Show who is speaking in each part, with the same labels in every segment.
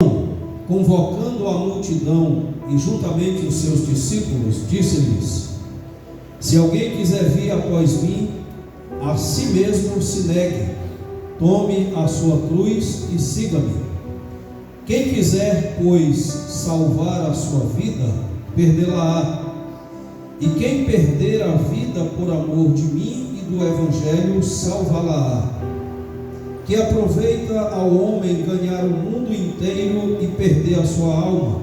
Speaker 1: Convocando a multidão e juntamente os seus discípulos, disse-lhes: se alguém quiser vir após mim, a si mesmo se negue, tome a sua cruz e siga-me. Quem quiser, pois, salvar a sua vida, perdê-la-á. E quem perder a vida por amor de mim e do Evangelho, salvá-la-á. Que aproveita ao homem ganhar o mundo inteiro e perder a sua alma?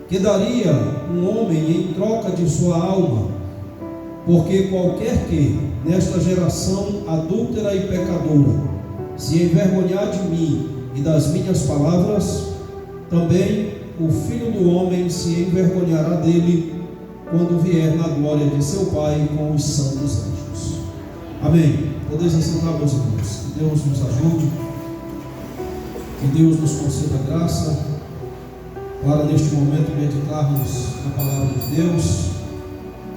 Speaker 1: Que daria um homem em troca de sua alma? Porque qualquer que, nesta geração adúltera e pecadora, se envergonhar de mim e das minhas palavras, também o Filho do Homem se envergonhará dele, quando vier na glória de seu Pai com os santos anjos. Amém. Podeis assentar, meus irmãos. Que Deus nos ajude, que Deus nos conceda graça para neste momento meditarmos na palavra de Deus,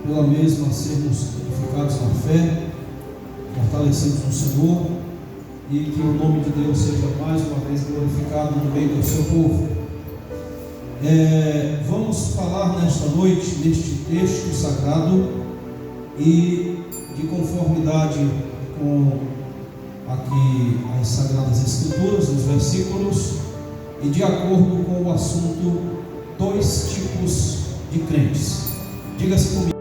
Speaker 1: pela mesma sermos edificados na fé, fortalecidos no Senhor, e que o nome de Deus seja mais uma vez glorificado no meio do seu povo. Vamos falar nesta noite, neste texto sagrado, e de conformidade com aqui as Sagradas Escrituras, os versículos, e de acordo com o assunto, dois tipos de crentes. Diga-se comigo.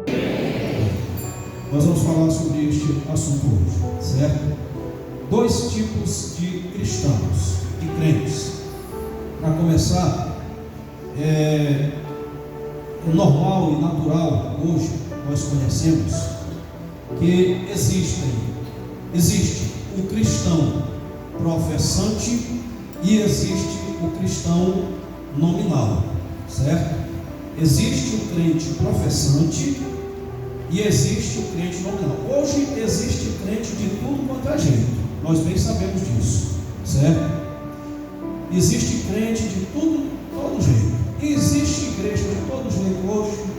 Speaker 1: Nós vamos falar sobre este assunto hoje, certo? Dois tipos de cristãos, de crentes. Para começar, é normal e natural, hoje nós conhecemos que existe o cristão professante e existe o cristão nominal, certo? Existe o crente professante e existe o crente nominal. Hoje existe crente de tudo quanto é jeito, nós bem sabemos disso, certo? Existe crente de todo jeito, e existe igreja de todo jeito hoje,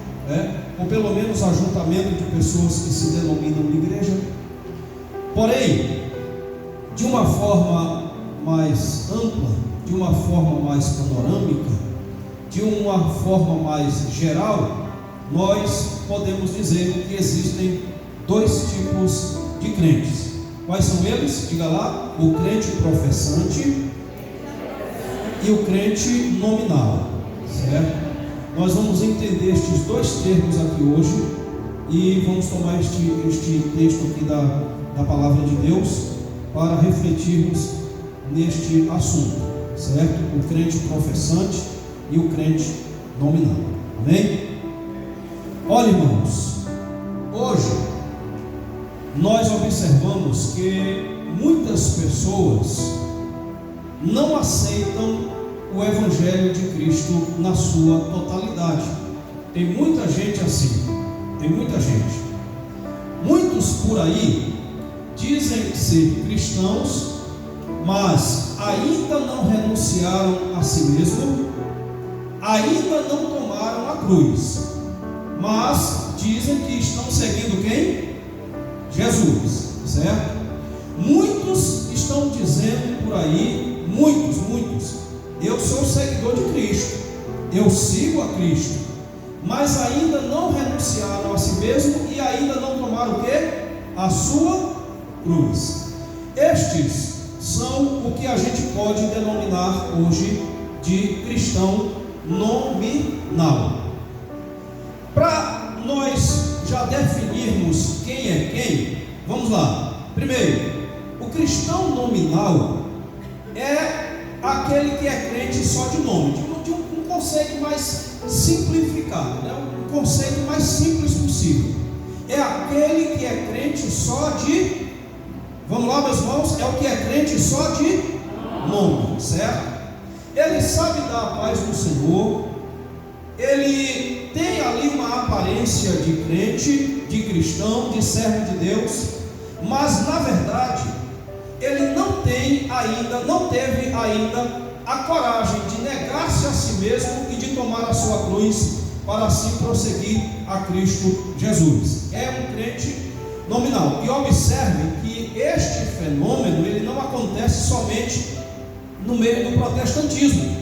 Speaker 1: ou pelo menos ajuntamento de pessoas que se denominam igreja. Porém, de uma forma mais ampla, de uma forma mais panorâmica, de uma forma mais geral, nós podemos dizer que existem dois tipos de crentes. Quais são eles? Diga lá: o crente professante e o crente nominal, certo? Nós vamos entender estes dois termos aqui hoje e vamos tomar este texto aqui da palavra de Deus para refletirmos neste assunto, certo? O crente professante e o crente nominal. Amém? Olha, irmãos, hoje nós observamos que muitas pessoas não aceitam o Evangelho de Cristo na sua totalidade. Tem muita gente assim, tem muita gente. Muitos por aí dizem ser cristãos, mas ainda não renunciaram a si mesmo, ainda não tomaram a cruz, mas dizem que estão seguindo quem? Jesus, certo? Muitos estão dizendo por aí, muitos, eu sou seguidor de Cristo, eu sigo a Cristo, mas ainda não renunciaram a si mesmo e ainda não tomaram o quê? A sua cruz. Estes são o que a gente pode denominar hoje de cristão nominal. Para nós já definirmos quem é quem, vamos lá. Primeiro, o cristão nominal é aquele que é crente só de nome, de um conceito mais simplificado, né? Um conceito mais simples possível. É aquele que é crente só de, vamos lá, meus irmãos, é o que é crente só de nome, certo? Ele sabe dar a paz do Senhor, ele tem ali uma aparência de crente, de cristão, de servo de Deus, mas na verdade ele não teve ainda a coragem de negar-se a si mesmo e de tomar a sua cruz para assim prosseguir a Cristo Jesus. É um crente nominal. E observe que este fenômeno ele não acontece somente no meio do protestantismo.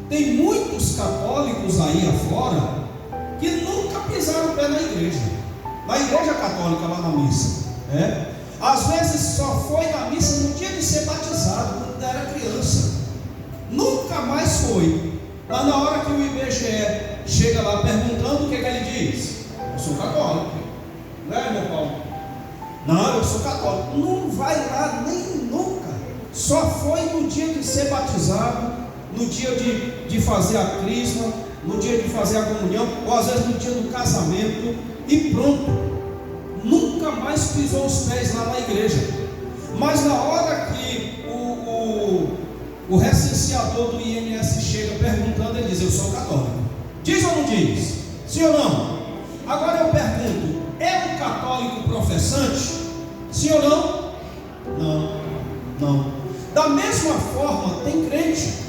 Speaker 1: Tem muitos católicos aí afora que nunca pisaram o pé na igreja católica, lá na missa. Às vezes só foi na missa no dia de ser batizado, quando era criança. Nunca mais foi. Mas na hora que o IBGE chega lá perguntando, o que ele diz? Eu sou católico. Não é, meu Paulo? Não, eu sou católico. Não vai lá nem nunca. Só foi no dia de ser batizado, no dia de fazer a crisma, no dia de fazer a comunhão, ou às vezes no dia do casamento, e pronto. Nunca mais pisou os pés lá na igreja. Mas na hora que o recenseador do INSS chega perguntando, ele diz: eu sou católico. Diz ou não diz? Sim ou não? Agora eu pergunto: é um católico professante? Sim ou não? Não. Da mesma forma, tem crente.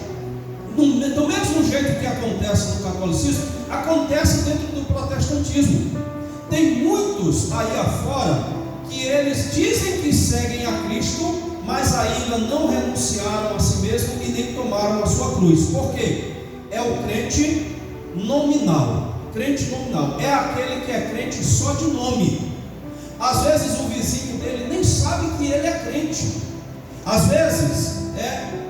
Speaker 1: Do mesmo jeito que acontece no catolicismo, acontece dentro do protestantismo. Tem muitos aí afora que eles dizem que seguem a Cristo, mas ainda não renunciaram a si mesmo e nem tomaram a sua cruz. Por quê? É o crente nominal. Crente nominal é aquele que é crente só de nome. Às vezes o vizinho dele nem sabe que ele é crente. Às vezes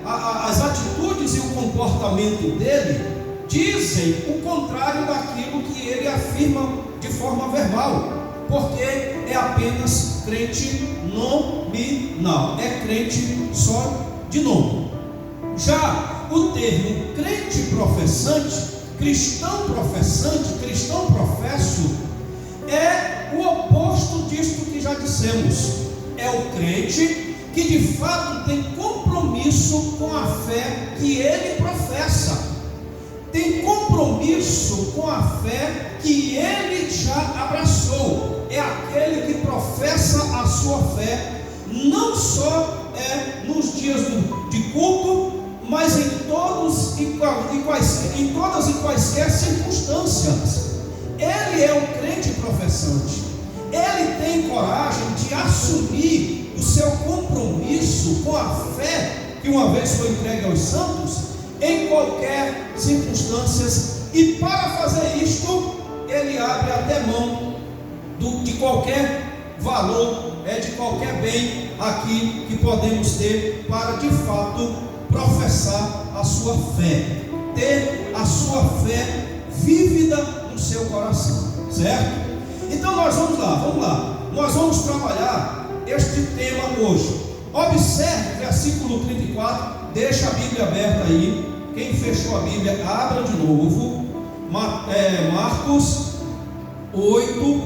Speaker 1: as atitudes e o comportamento dele dizem o contrário daquilo que ele afirma de forma verbal, porque é apenas crente nominal, é crente só de nome. Já o termo crente professante, cristão professo, é o oposto disto que já dissemos. É o crente que de fato tem compromisso com a fé que ele professa, tem compromisso com a fé que ele já abraçou. É aquele que professa a sua fé, não só nos dias de culto, mas em todas e quaisquer circunstâncias. Ele é um crente professante. Ele tem coragem de assumir o seu compromisso com a fé que uma vez foi entregue aos santos, em qualquer circunstância. E para fazer isto, ele abre até mão de qualquer valor, de qualquer bem aqui que podemos ter, para de fato professar a sua fé, ter a sua fé vívida no seu coração, certo? Então nós vamos lá, nós vamos trabalhar este tema hoje. Observe o versículo 34, deixa a Bíblia aberta aí. Quem fechou a Bíblia, abra de novo. Marcos 8,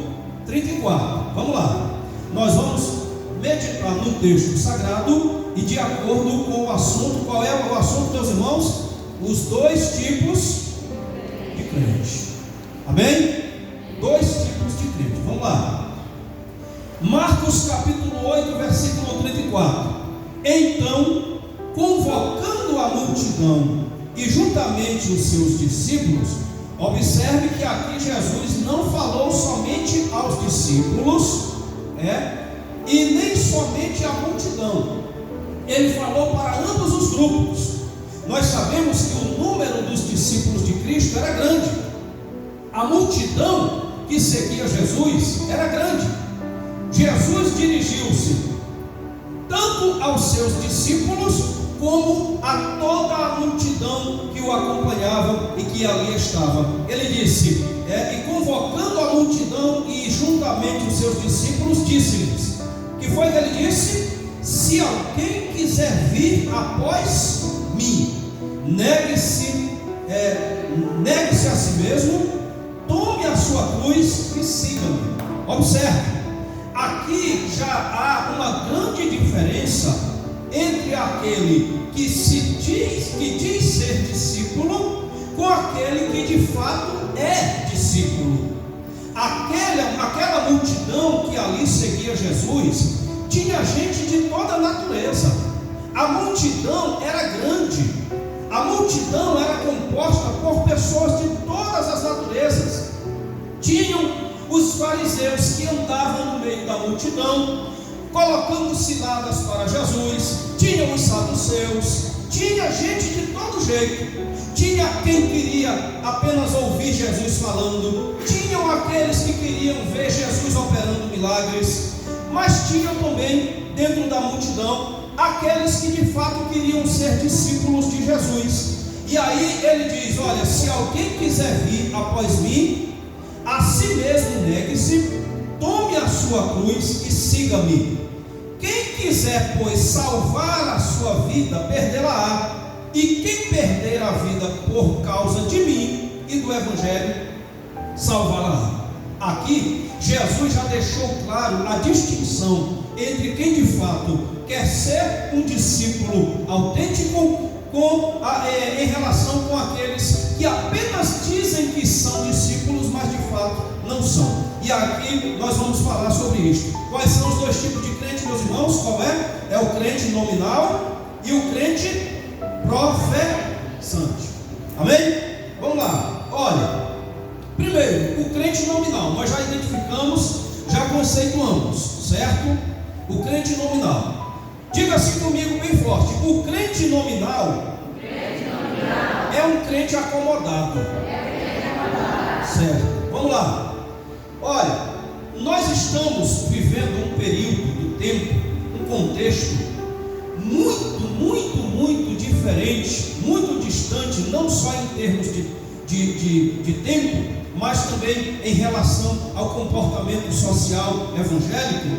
Speaker 1: 34. Vamos lá. Nós vamos meditar no texto sagrado e de acordo com o assunto. Qual é o assunto, meus irmãos? Os dois tipos de crente. Amém? Dois tipos de crente. Vamos lá. Marcos capítulo 8, versículo 34. Então, convocando a multidão e juntamente os seus discípulos, observe que aqui Jesus não falou somente aos discípulos, e nem somente à multidão. Ele falou para ambos os grupos. Nós sabemos que o número dos discípulos de Cristo era grande. A multidão que seguia Jesus era grande. Jesus dirigiu-se tanto aos seus discípulos como a toda a multidão que o acompanhava e que ali estava. Ele disse, e convocando a multidão e juntamente os seus discípulos, disse-lhes, que foi que ele disse? Se alguém quiser vir após mim, negue-se a si mesmo, tome a sua cruz e siga-me. Observe, aqui já há uma grande diferença entre aquele que diz ser discípulo com aquele que de fato é discípulo. Aquela multidão que ali seguia Jesus tinha gente de toda a natureza. A multidão era grande. A multidão era composta por pessoas de todas as naturezas. Tinham os fariseus que andavam no meio da multidão, colocando ciladas para Jesus. Tinham os saduceus, Tinha gente de todo jeito. Tinha quem queria apenas ouvir Jesus falando, tinham aqueles que queriam ver Jesus operando milagres, mas tinham também dentro da multidão aqueles que de fato queriam ser discípulos de Jesus. E aí ele diz: olha, se alguém quiser vir após mim, a si mesmo negue-se, tome a sua cruz e siga-me. Quem quiser, pois, salvar a sua vida, perdê-la-á. E quem perder a vida por causa de mim e do Evangelho, salvará. Aqui, Jesus já deixou claro a distinção entre quem de fato quer ser um discípulo autêntico em relação com aqueles que apenas dizem que são discípulos, mas de fato não são. E aqui nós vamos falar sobre isso. Quais são os dois tipos de crente, meus irmãos? Qual é? É o crente nominal e o crente professante. Amém? Vamos lá. Olha, primeiro, o crente nominal. Nós já identificamos, já conceituamos, certo? O crente nominal. Diga assim comigo bem forte: o crente nominal é um crente acomodado. Certo? Vamos lá. Olha, nós estamos vivendo um período do tempo, um contexto muito diferente, muito distante, não só em termos de tempo, mas também em relação ao comportamento social evangélico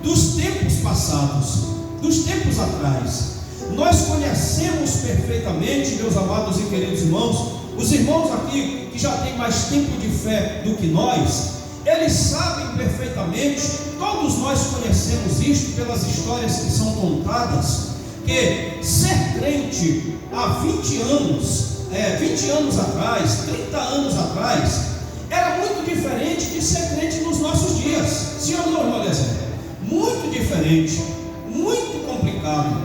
Speaker 1: dos tempos passados, dos tempos atrás. Nós conhecemos perfeitamente, meus amados e queridos irmãos, os irmãos aqui que já têm mais tempo de fé do que nós, eles sabem perfeitamente, todos nós conhecemos isto pelas histórias que são contadas, que ser crente há 20 anos atrás, 30 anos atrás, era muito diferente de ser crente nos nossos dias. Sim ou não, irmão Eliezer? Muito diferente, muito complicado.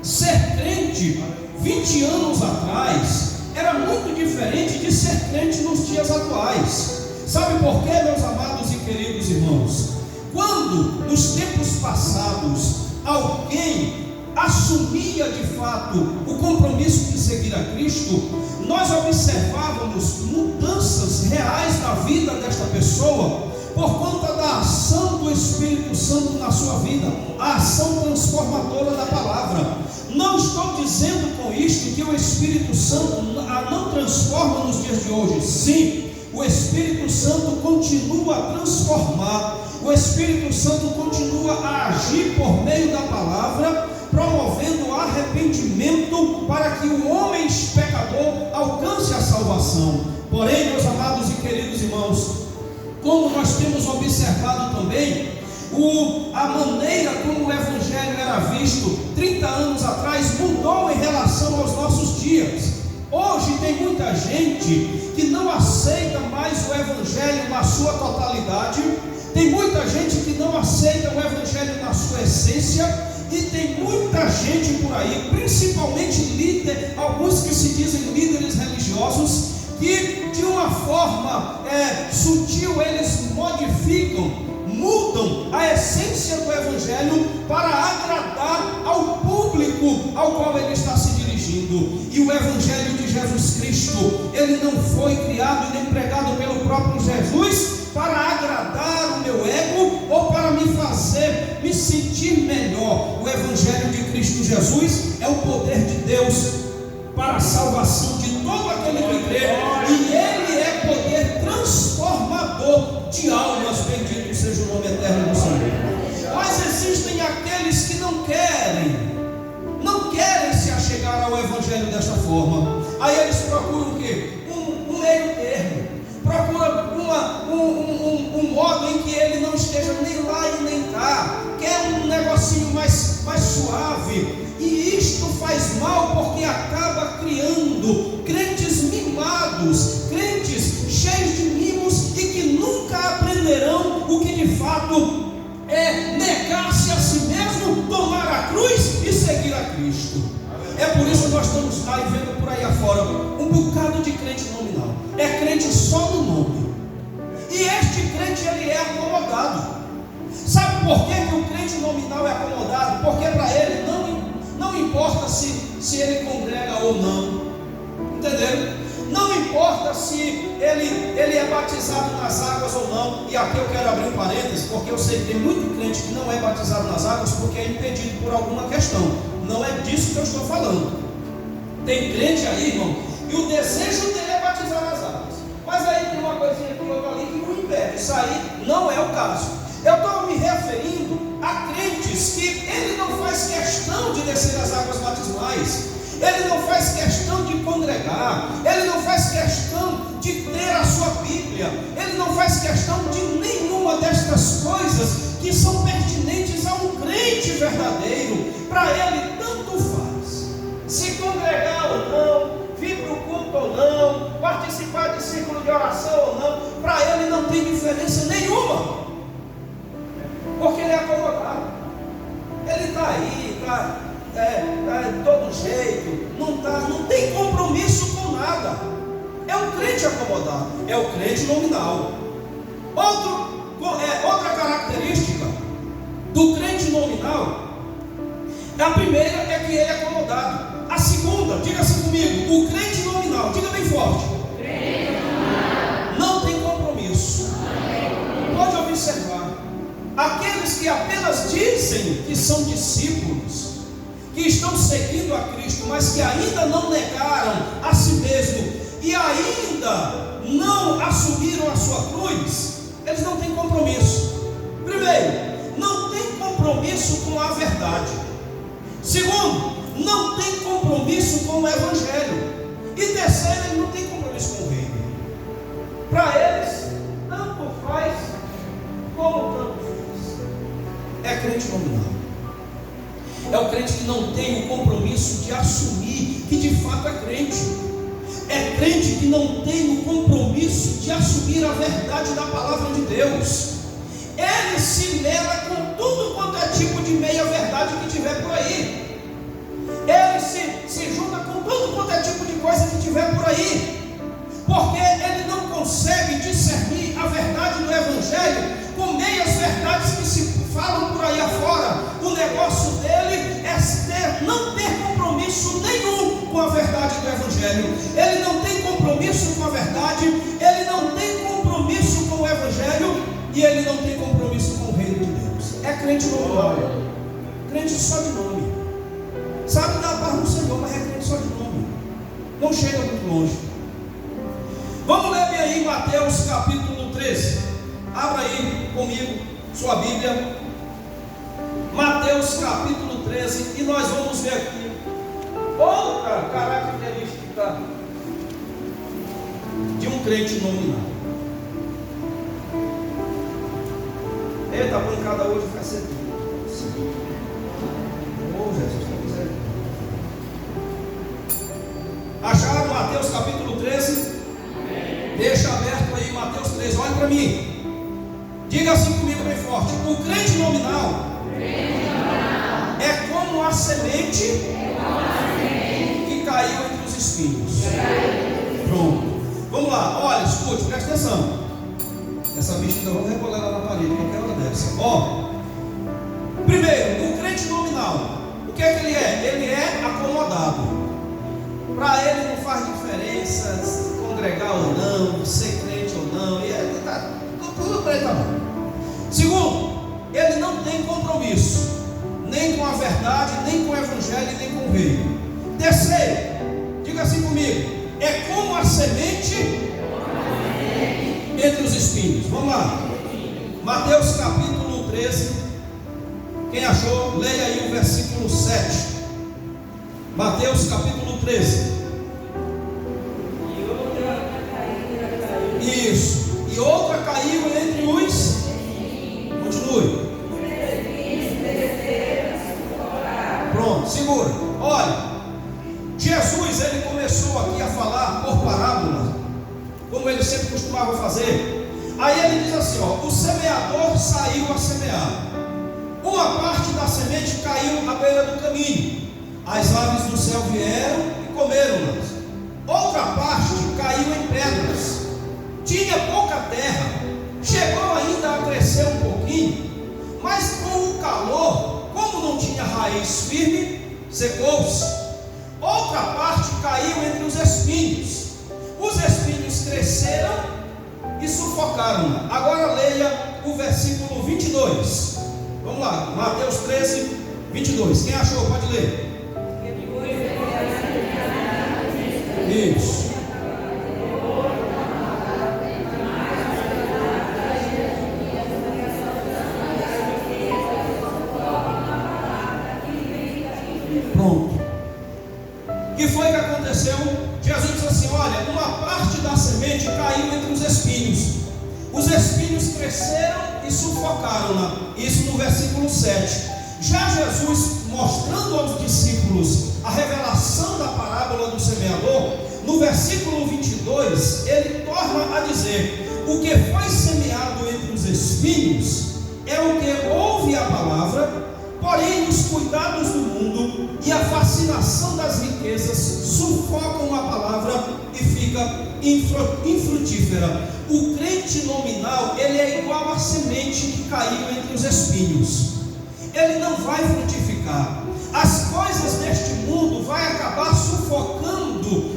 Speaker 1: Ser crente 20 anos atrás era muito diferente de ser crente nos dias atuais. Sabe por quê, meus amados e queridos irmãos? Quando nos tempos passados alguém assumia de fato o compromisso de seguir a Cristo, nós observávamos mudanças reais na vida desta pessoa por conta da ação do Espírito Santo na sua vida, a ação transformadora da palavra. Não estou dizendo com isto que o Espírito Santo não transforma nos dias de hoje. Sim, o Espírito Santo continua a transformar, o Espírito Santo continua a agir por meio da palavra, promovendo arrependimento para que o homem pecador alcance a salvação. Porém, meus amados e queridos irmãos, como nós temos observado também, a maneira como o Evangelho era visto 30 anos atrás mudou em relação aos nossos dias. Hoje tem muita gente que não aceita mais o Evangelho na sua totalidade, tem muita gente que não aceita o Evangelho na sua essência, e tem muita gente por aí, principalmente alguns que se dizem líderes religiosos, que de uma forma sutil eles mudam a essência do Evangelho para agradar ao público ao qual ele está se dirigindo. E o Evangelho de Jesus Cristo, ele não foi criado e nem pregado pelo próprio Jesus para agradar o meu ego ou para me fazer me sentir melhor. O Evangelho de Cristo Jesus é o poder de Deus para a salvação de todo aquele que crê, e ele é poder transformador de almas. Bendito seja o nome eterno do Senhor. Mas existem aqueles que não querem se achegar ao Evangelho desta forma. Aí eles procuram o quê? Um meio termo, procura um modo em que ele não esteja nem lá e nem cá, quer um negocinho mais suave. E isto faz mal, porque acaba criando crentes mimados, crentes cheios de mimos e que nunca aprenderão o que de fato é negar-se a si mesmo, tomar a cruz e seguir a Cristo. É por isso que nós estamos aí vendo por aí afora um bocado de crente nominal. É crente só no nome. E este crente, ele é acomodado. Sabe por que o crente nominal é acomodado? Porque para ele não importa se se ele congrega ou não. Entenderam? Não importa se ele é batizado nas águas ou não. E aqui eu quero abrir um parênteses, porque eu sei que tem muito crente que não é batizado nas águas porque é impedido por alguma questão. Não é disso que eu estou falando. Tem crente aí, irmão, e o desejo dele é batizar nas águas, mas aí tem uma coisinha aqui, outra ali que o impede. Isso aí não é o caso. Eu estou me referindo a crentes que ele não faz questão de descer as águas batismais, ele não faz questão de congregar, ele não faz questão de ter a sua Bíblia, ele não faz questão de nenhuma destas coisas que são pertinentes a um crente verdadeiro. Para ele tanto faz se congregar ou não, vir para o culto ou não, participar de círculo de oração ou não. Para ele não tem diferença nenhuma, porque ele é acomodado. Ele está aí, está de todo jeito, não tem compromisso com nada. É um crente acomodado, é o crente nominal. Outra característica do crente nominal, a primeira é que ele é acomodado. A segunda, diga assim comigo, o crente nominal, diga bem forte, não tem compromisso. Pode observar, aqueles que apenas dizem que são discípulos, que estão seguindo a Cristo, mas que ainda não negaram a si mesmo e ainda não assumiram a sua cruz, eles não têm compromisso. Primeiro, não tem compromisso com a verdade. Segundo, não tem compromisso com o Evangelho. E terceiro, ele não tem compromisso com o reino. Para eles, tanto faz como tanto faz. É crente nominal. É o crente que não tem o compromisso de assumir que de fato é crente. É crente que não tem o compromisso de assumir a verdade da palavra de Deus. Ele se mela com tudo quanto é tipo de meia-verdade que tiver por aí. Ele se junta com tudo quanto é tipo de coisa que tiver por aí, porque ele não consegue discernir a verdade do Evangelho com meias verdades que se falam por aí afora. O negócio dele é não ter compromisso nenhum com a verdade do Evangelho. Ele não tem compromisso com a verdade, ele não tem compromisso com o Evangelho e ele não tem compromisso com o reino de Deus. É crente nominal, crente só de nome. Sabe dar a paz no Senhor, mas é crente só de nome. Não chega muito longe. Vamos ler bem aí Mateus capítulo 13. Abra aí comigo sua Bíblia. Mateus capítulo 13. E nós vamos ver aqui outra característica de um crente nominal. Eita, a bancada hoje vai ser tudo. Oh, Jesus, acharam Mateus capítulo 13? Deixa aberto aí Mateus 13, olha para mim. Diga assim comigo bem forte: o crente nominal é como a semente que caiu entre os espinhos. Pronto, vamos lá, olha, escute, presta atenção. Essa bicha ainda vamos rebolar lá na parede, qualquer hora dessa. Ó, primeiro, o crente nominal, o que é que ele é? Ele é acomodado. Para ele não faz diferença congregar ou não, ser crente ou não, e ele está tudo para ele tá bom. Segundo, ele não tem compromisso nem com a verdade, nem com o Evangelho, nem com o reino. Terceiro, diga assim comigo, é como a semente entre os espinhos. Vamos lá, Mateus capítulo 13. Quem achou, leia aí o versículo 7. Mateus capítulo 13. Isso. E outra caiu entre os. Continue. Pronto, segura. Olha, Jesus, ele começou aqui a falar por parábolas, como ele sempre costumava fazer. Aí ele diz assim, ó: o semeador saiu a semear. Uma parte da semente caiu à beira do caminho. As aves do céu vieram e comeram-nas. Outra parte caiu em pedras. Tinha pouca terra, chegou ainda a crescer um pouquinho, mas com o calor, como não tinha raiz firme, secou-se. outra parte caiu entre os espinhos. Os espinhos cresceram e sufocaram-na. Agora leia o versículo 22. Vamos lá, Mateus 13, 22. Quem achou, pode ler. Isso. Pronto. O que foi que aconteceu? Jesus disse assim: olha, uma parte da semente caiu entre os espinhos. Os espinhos cresceram e sufocaram-na. Isso no versículo 7. Já Jesus, mostrando aos discípulos a revelação da parábola do semeador, no versículo 22, ele torna a dizer: o que foi semeado entre os espinhos é o que ouve a palavra, porém os cuidados do mundo e a fascinação das riquezas sufocam a palavra e fica infrutífera. O crente nominal, ele é igual à semente que caiu entre os espinhos. Ele não vai frutificar. As coisas deste mundo vai acabar sufocando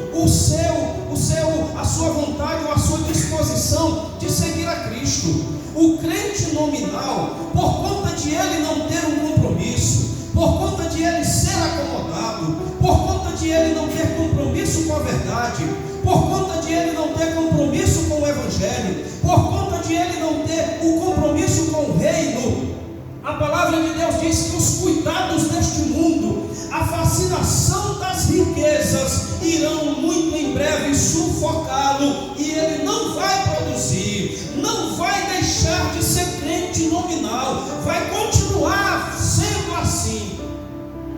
Speaker 1: a sua vontade ou a sua disposição de seguir a Cristo. O crente nominal, por conta de ele não ter um compromisso, por conta de ele ser acomodado, por conta de ele não ter compromisso com a verdade, por conta de ele não ter compromisso com o Evangelho, por conta de ele não ter o compromisso com o reino, a palavra de Deus diz que os cuidados deste mundo, a fascinação das riquezas, irão muito em breve sufocá-lo, e ele não vai produzir, não vai deixar de ser crente nominal, vai continuar sendo assim,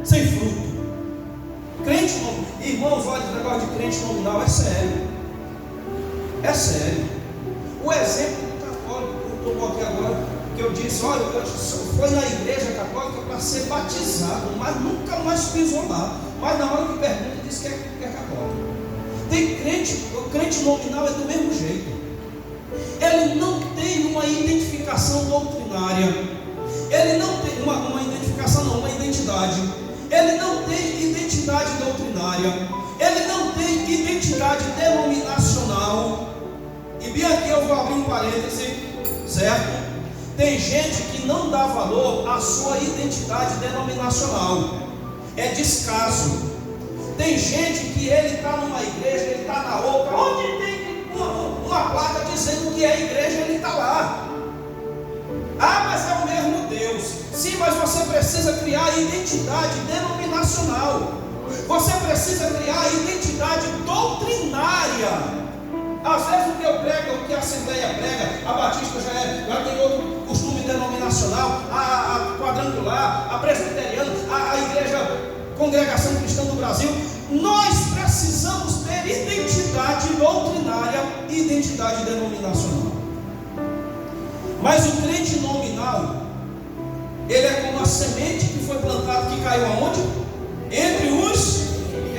Speaker 1: sem fruto. Crente nominal, irmãos, olha, o negócio de crente nominal é sério, é sério. O exemplo do católico que eu tomou aqui agora, que eu disse: olha, eu fui na igreja católica para ser batizado, mas nunca mais pisou lá. Mas na hora que pergunta, diz que é católico. Tem crente, o crente nominal é do mesmo jeito. Ele não tem uma identificação doutrinária. Ele não tem uma identificação, não, uma identidade. Ele não tem identidade doutrinária. Ele não tem identidade denominacional. E bem aqui eu vou abrir um parêntese, certo? Tem gente que não dá valor à sua identidade denominacional, é descaso. Tem gente que ele está numa igreja, ele está na outra, onde tem uma placa dizendo que é igreja, ele está lá. Ah, mas é o mesmo Deus. Sim, mas você precisa criar identidade denominacional. Você precisa criar identidade doutrinária. Às vezes o que eu prego, o que a Assembleia prega, a Batista já tem outro costume denominacional, a quadrangular, a presbiteriana, a igreja Congregação Cristã do Brasil. Nós precisamos ter identidade doutrinária e identidade denominacional. Mas o crente nominal, ele é como a semente que foi plantada, que caiu aonde? Entre os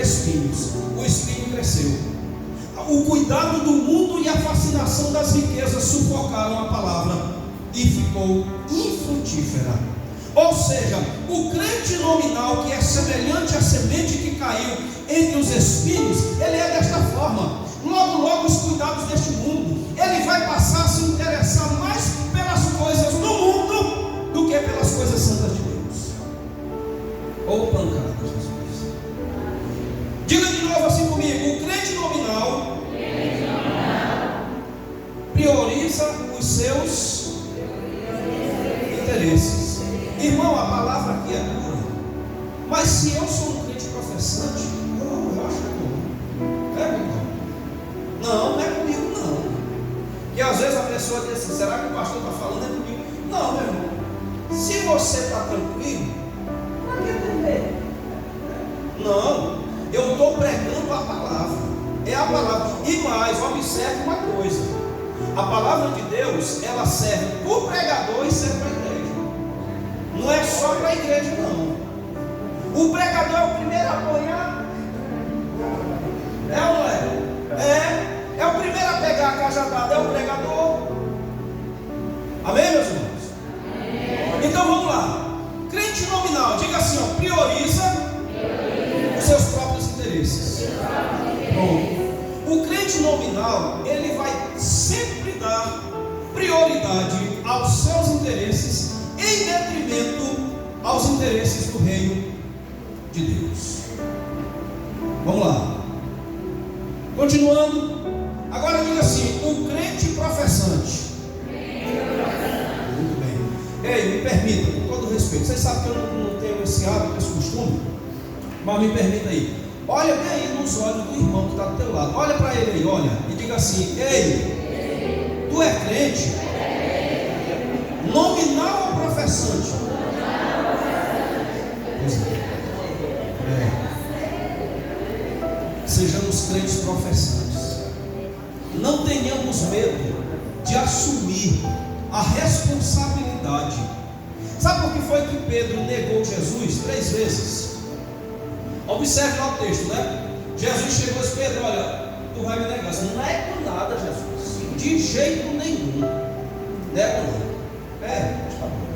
Speaker 1: espinhos. O espinho cresceu. O cuidado do mundo e a fascinação das riquezas sufocaram a palavra e ficou infrutífera. Ou seja, o crente nominal, que é semelhante à semente que caiu entre os espinhos, ele é desta forma. Logo, logo, os cuidados deste mundo, ele vai passar a se interessar mais pelas coisas do mundo do que pelas coisas santas de Deus. Ou pancada, Jesus. Diga de novo assim comigo: o crente nominal prioriza os seus interesses. Irmão, a palavra aqui é dura, mas se eu sou um crente professante, eu acho que é bom. É, irmão? Não é comigo não. E às vezes a pessoa diz assim: será que o pastor está falando é comigo? Não, meu irmão. Se você está tranquilo, para que temer? Não, eu estou pregando a palavra. É a palavra. E mais, observe uma coisa: a palavra de Deus, ela serve para o pregador e serve para a igreja. Não é só para a igreja, não. O pregador é o primeiro a apoiar. É ou não é? É o primeiro a pegar a cajadada, é o pregador. Amém, meus irmãos? Amém. Então vamos lá. Crente nominal, diga assim, ó, prioriza os seus próprios interesses. crente nominal, ele vai sempre dar prioridade aos seus interesses em detrimento aos interesses do reino de Deus. Vamos lá. Continuando. Agora diga assim: o crente professante. Muito bem. Ei, me permita, com todo respeito. Vocês sabem que eu não tenho esse hábito, esse costume, mas me permita aí. Olha bem aí nos olhos do irmão que está do teu lado. Olha para ele aí, olha, e diga assim: ei, tu é crente? Nominal ou professante? Pois é. Sejamos crentes professantes. Não tenhamos medo de assumir a responsabilidade. Sabe por que foi que Pedro negou Jesus 3 vezes? Observe lá o texto, né? Jesus chegou e disse: Pedro, olha, tu vai me negar. Você não nego nada, Jesus. De jeito nenhum. Nego não. Está bom.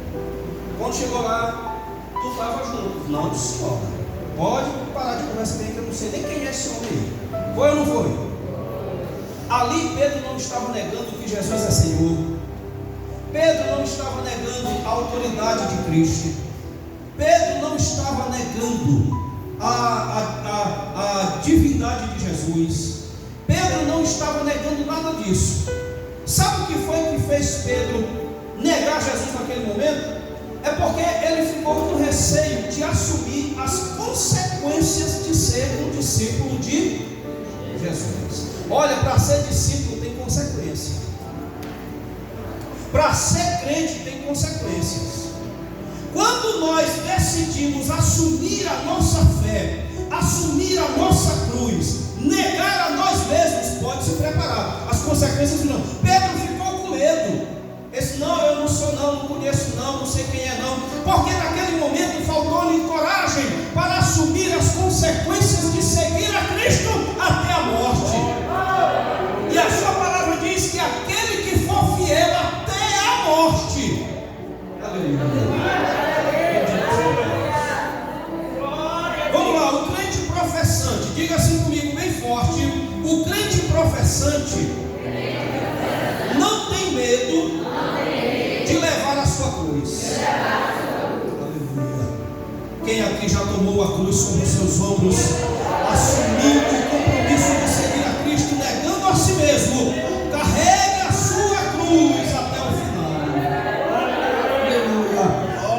Speaker 1: Quando chegou lá, tu estava junto. Não, senhora. Pode parar de conversa bem, que eu não sei nem quem é esse homem aí. Foi ou não foi? Ali Pedro não estava negando que Jesus é Senhor. Pedro não estava negando a autoridade de Cristo. Pedro não estava negando a divindade de Jesus. Pedro não estava negando nada disso. Sabe o que foi que fez Pedro negar Jesus naquele momento? É porque ele ficou com receio de assumir as consequências de ser um discípulo de Jesus. Olha, para ser discípulo tem consequência. Para ser crente tem consequências. Quando nós decidimos assumir a nossa fé, assumir a nossa cruz, negar a nós mesmos, pode se preparar. As consequências não. Pedro ficou com medo. Esse não, eu não sou não conheço não sei quem é não. Porque naquele momento faltou-lhe coragem para assumir as consequências de seguir a Cristo até a morte. E a sua palavra diz que aquele que for fiel até a morte. Vamos lá, o crente professante, diga assim comigo bem forte: o crente professante não tem medo de levar a sua cruz. Aleluia. Quem aqui já tomou a cruz sobre os seus ombros, assumindo o compromisso de seguir a Cristo, negando a si mesmo? Carregue a sua cruz até o final. Aleluia.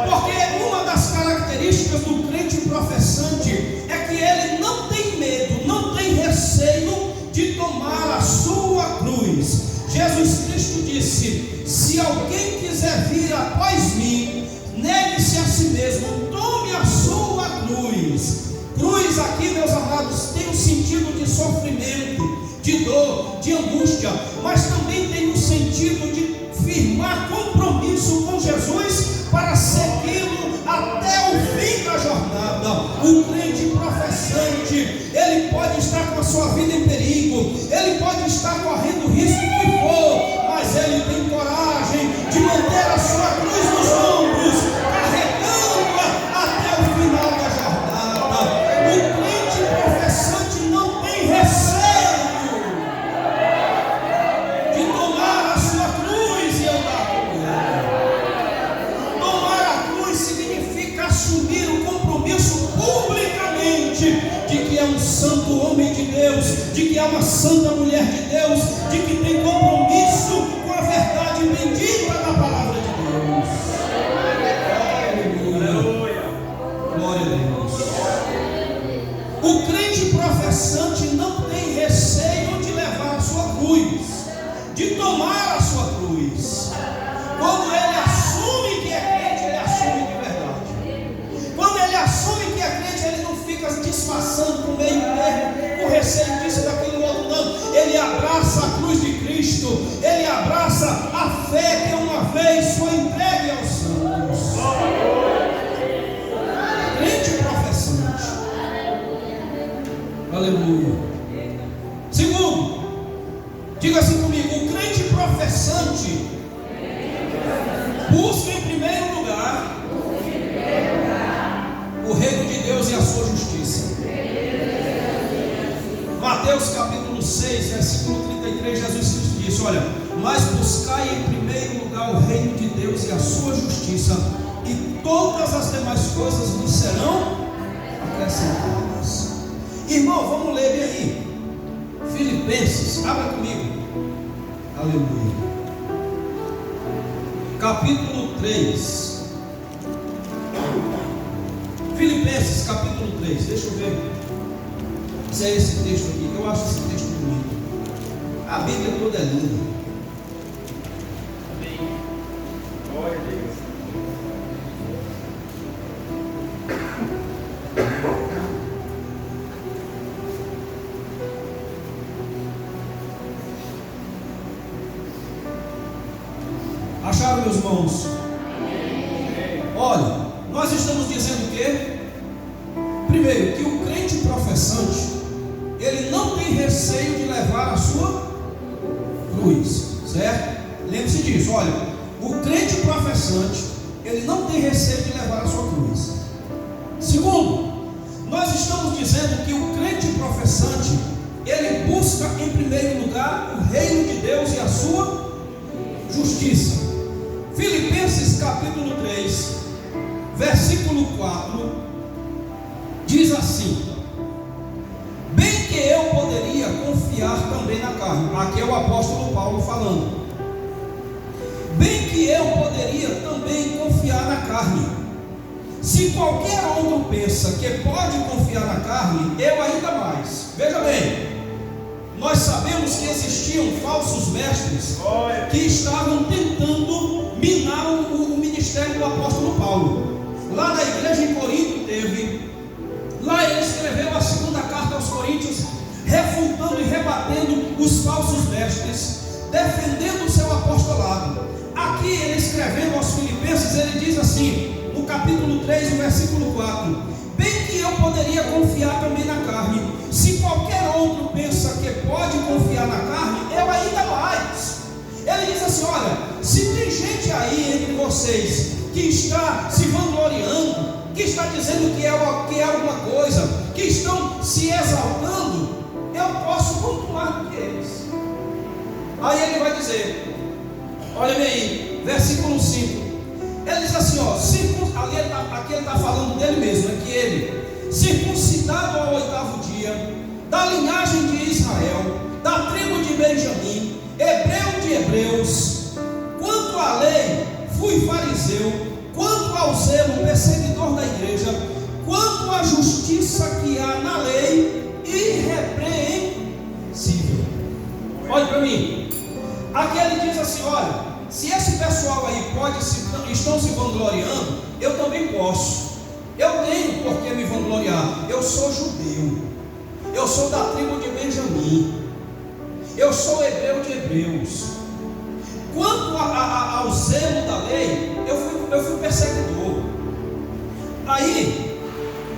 Speaker 1: Porque uma das características do crente professante é que ele não tem medo, não tem receio de tomar a sua cruz. Jesus Cristo disse: se alguém quiser vir após mim, negue-se a si mesmo, tome a sua cruz. Cruz aqui, meus amados, tem um sentido de sofrimento, de dor, de angústia, mas também tem um sentido de firmar compromisso com Jesus para segui-lo até o fim da jornada. O crente professante, ele pode estar com a sua vida em perigo, ele pode estar correndo risco que for, mas ele tem coragem de manter a sua cruz nos ombros, carregando-a até o final da jornada. O crente professante não tem receio de tomar a sua cruz e andar com ela. Tomar a cruz significa assumir o compromisso publicamente de que é um santo homem de Deus, de que é uma santa mulher de Deus, de que tem compromisso com a verdade bendita da palavra de Deus. Aleluia. Glória a Deus. O crente professante não tem receio de levar a sua cruz, de tomar a sua cruz. Quando ele assume que é crente, ele assume de verdade. Quando ele assume que é crente, ele não fica disfarçando com meio termo, com receio disso e daquilo outro, não. Ele abraça a cruz de Cristo, ele abraça a fé que uma vez foi entregue aos santos. Crente professante. Aleluia. Segundo, diga assim comigo: o crente professante busca em primeiro lugar o reino de Deus e a sua justiça. Mateus capítulo 6, versículo 33, Jesus Cristo disse: olha, mas buscai em primeiro lugar o reino de Deus e a sua justiça, e todas as demais coisas vos serão acrescentadas. Irmão, vamos ler bem aí. Filipenses, abra comigo. Aleluia. Capítulo 3. Filipenses, capítulo 3. Deixa eu ver se é esse texto aqui. Eu acho esse texto bonito. A Bíblia toda é linda.
Speaker 2: Amém. Glória a Deus.
Speaker 1: Acharam, meus irmãos? Olha, nós estamos dizendo o quê? Primeiro, que o crente professante, ele não tem receio de levar a sua cruz, certo? Lembre-se disso. Olha, o crente professante, ele não tem receio de levar a sua cruz. Segundo, nós estamos dizendo que o crente professante, ele busca em primeiro lugar o reino de Deus e a sua justiça. Filipenses capítulo 3, versículo 4, diz assim: bem que eu poderia confiar também na carne. Aqui é o apóstolo Paulo falando. Bem que eu poderia também confiar na carne. Se qualquer outro pensa que pode confiar na carne, eu ainda mais. Veja bem, nós sabemos que existiam falsos mestres que estavam tentando minar o ministério do apóstolo Paulo. Lá na igreja em Corinto teve. Lá ele escreveu a segunda carta aos Coríntios, refutando e rebatendo os falsos mestres, defendendo o seu apostolado. Aqui ele escrevendo aos Filipenses, ele diz assim, no capítulo 3, no versículo 4: bem que eu poderia confiar também na carne. Se qualquer outro pensa que pode confiar na carne, eu ainda mais. Ele diz assim: olha, se tem gente aí entre vocês que está se vangloriando, que está dizendo que é alguma coisa, que estão se exaltando, eu posso muito mais do que eles. Aí ele vai dizer, olha bem aí, versículo 5. Ele diz assim, ó, aqui ele está falando dele mesmo, é que ele, circuncidado ao 8º dia, da linhagem de Israel, da tribo de Benjamim, hebreu de hebreus, quanto à lei, fui fariseu, quanto ao zelo, perseguidor da igreja, quanto à justiça que há na lei, irrepreensível. Olha para mim, aqui ele diz assim, olha, se esse pessoal aí estão se vangloriando, eu também posso. Eu tenho por que me vangloriar. Eu sou judeu, eu sou da tribo de Benjamim, eu sou hebreu de hebreus. Quanto ao zelo da lei, eu fui perseguidor. Aí,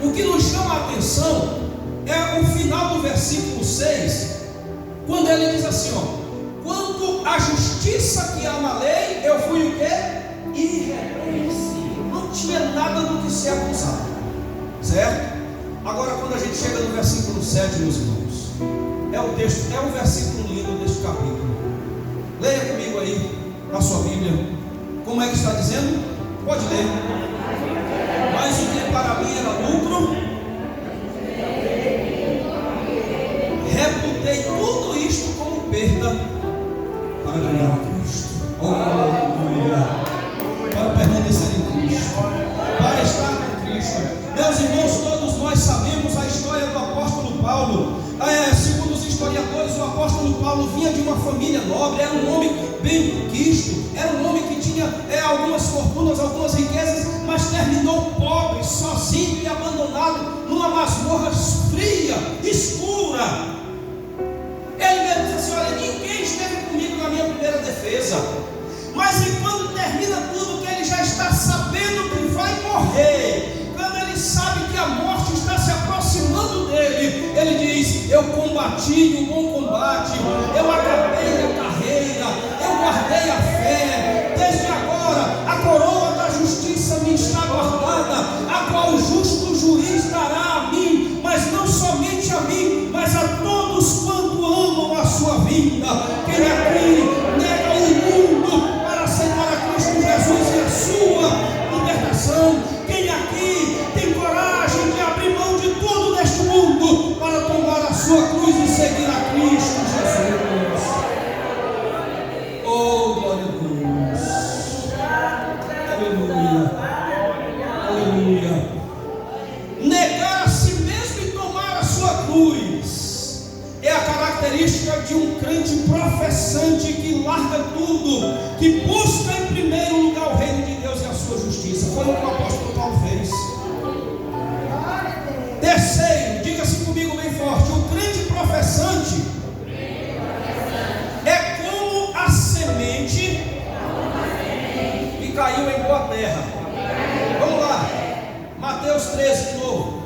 Speaker 1: o que nos chama a atenção é o final do versículo 6, quando ele diz assim, ó, quanto à justiça que há na lei, eu fui o quê? Irrepreensível. Não tinha nada do que ser acusado. Certo? Agora, quando a gente chega no versículo 7, meus irmãos, é o versículo lindo deste capítulo. Leia comigo aí, na sua Bíblia. Como é que está dizendo? Pode ler. Mas o que para mim era lucro, reputei tudo isto como perda para ganhar a Cristo. Oh, aleluia! Para permanecer em Cristo, para estar com Cristo. Meus irmãos, todos nós sabemos a história do apóstolo Paulo. Segundo os historiadores, o apóstolo Paulo vinha de uma família nobre, era um homem bem quisto, era um homem que tinha algumas fortunas, algumas riquezas, mas terminou pobre, sozinho e abandonado numa masmorra fria, escura. Ele mesmo disse assim, olha, ninguém esteve comigo na minha primeira defesa, mas quando termina tudo, que ele já está sabendo que vai morrer, quando ele sabe que a morte está se aproximando dele, ele diz, eu combati o bom combate, eu acabei a carreira, eu guardei a fé, desde agora a coroa da justiça me está guardada, a qual o justo juiz dará a mim, mas não somente a mim, mas a todos quanto amam vida? Quem aqui nega o mundo para aceitar a Cristo Jesus e a sua libertação? Quem aqui tem coragem de abrir mão de tudo neste mundo para tomar a sua cruz e seguir a Cristo Jesus? Oh, glória a Deus! Aleluia! Aleluia! Negar a si mesmo e tomar a sua cruz é a característica de um crente professante que larga tudo, que busca em primeiro lugar o reino de Deus e a sua justiça. Foi o que o apóstolo Paulo fez. Terceiro, diga-se comigo bem forte: o crente professante é como a semente que caiu em boa terra. Vamos lá, Mateus 13 de novo.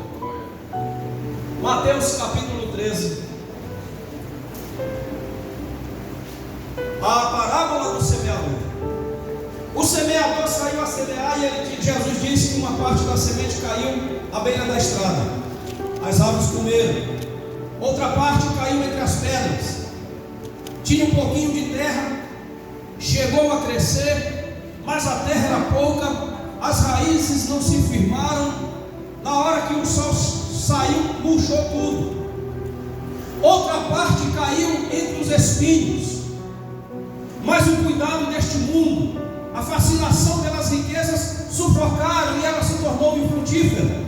Speaker 1: Mateus capítulo 13. A parábola do semeador. O semeador saiu a semear e Jesus disse que uma parte da semente caiu à beira da estrada. As aves comeram. Outra parte caiu entre as pedras. Tinha um pouquinho de terra, chegou a crescer, mas a terra era pouca, as raízes não se firmaram. Na hora que o sol saiu, murchou tudo. Outra parte caiu entre os espinhos. Mas o cuidado deste mundo, a fascinação pelas riquezas sufocaram e ela se tornou infrutífera.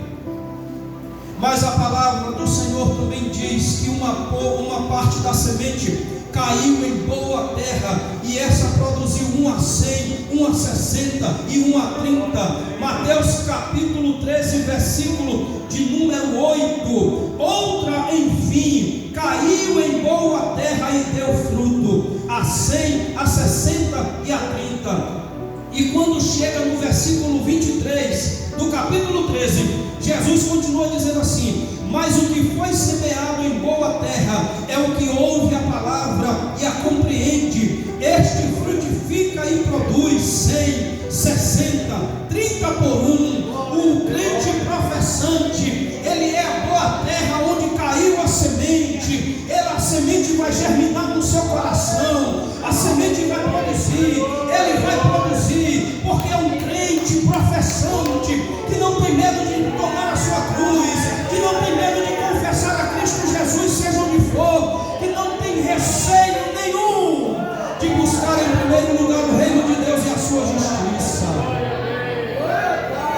Speaker 1: Mas a palavra do Senhor também diz que uma parte da semente caiu em boa terra, e essa produziu 1 a 100, 1 a 60 e 1 a 30. Mateus capítulo 13, versículo de número 8. Outra, enfim, caiu em boa terra e deu fruto, a 100, a 60 e a 30. E quando chega no versículo 23 do capítulo 13, Jesus continua dizendo assim: mas o que foi semeado em boa terra é o que ouve a palavra e a compreende. Este frutifica e produz 100, 60, 30 por 1. O crente professante, ele é a boa terra onde caiu a semente. A semente vai germinar no seu coração, a semente vai produzir, ele vai produzir, porque é um crente professante que não tem medo de tomar a sua cruz, que não tem medo de confessar a Cristo Jesus, seja onde for, que não tem receio nenhum de buscar em primeiro lugar o reino de Deus e a sua justiça.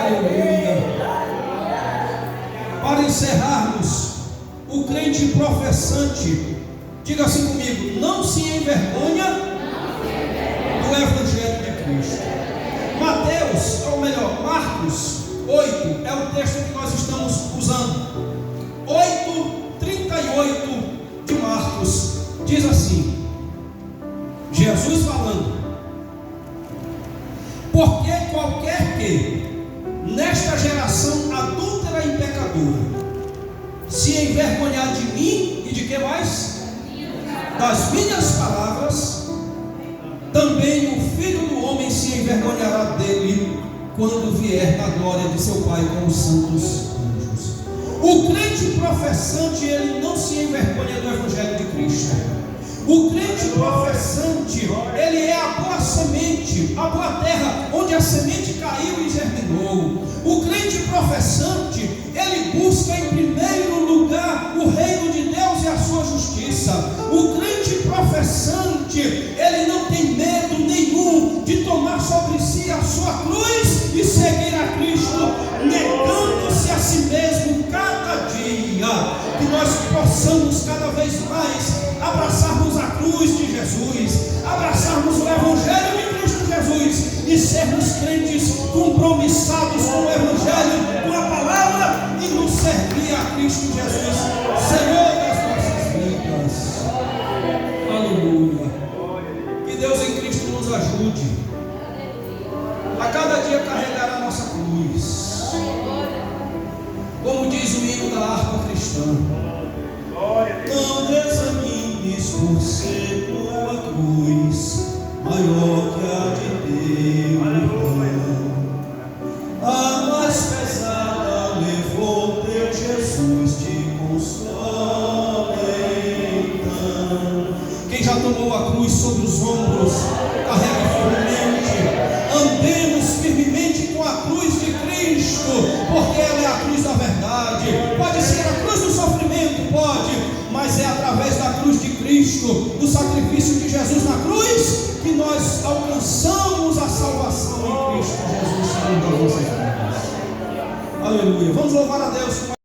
Speaker 1: Aleluia. Para encerrarmos, o crente professante, diga assim comigo, não se envergonha do Evangelho de Cristo. Mateus, ou melhor, Marcos 8, é o texto que nós estamos usando. 8:38 de Marcos, diz assim, Jesus falando: porque qualquer que nesta geração adúltera e pecadora se envergonhar de mim e de que mais? Das minhas palavras, também o Filho do Homem se envergonhará dele quando vier na glória de seu Pai com os santos anjos. O crente professante, ele não se envergonha do Evangelho de Cristo. O crente professante, ele é a boa semente, a boa terra, onde a semente caiu e germinou. O crente professante, ele busca em primeiro lugar o reino de Deus e a sua justiça. O crente professante, ele não tem medo nenhum de tomar sobre si a sua cruz e seguir a Cristo, negando-se a si mesmo cada dia. Que nós possamos cada vez mais abraçarmos a cruz de Jesus, abraçarmos o Evangelho de Cristo Jesus e sermos crentes compromissados com o Evangelho, com a palavra, e nos servir a Cristo Jesus, Senhor das nossas vidas. Aleluia. Que Deus em Cristo nos ajude a cada dia carregar a nossa cruz, como diz o hino da harpa cristã. Não desanimes por ser tua cruz. levou a cruz sobre os ombros. Carregue firmemente, andemos firmemente com a cruz de Cristo, porque ela é a cruz da verdade. Pode ser a cruz do sofrimento, pode, mas é através da cruz de Cristo, do sacrifício de Jesus na cruz, que nós alcançamos a salvação em Cristo Jesus, Senhor das nossas vidas. Aleluia. Vamos louvar a Deus.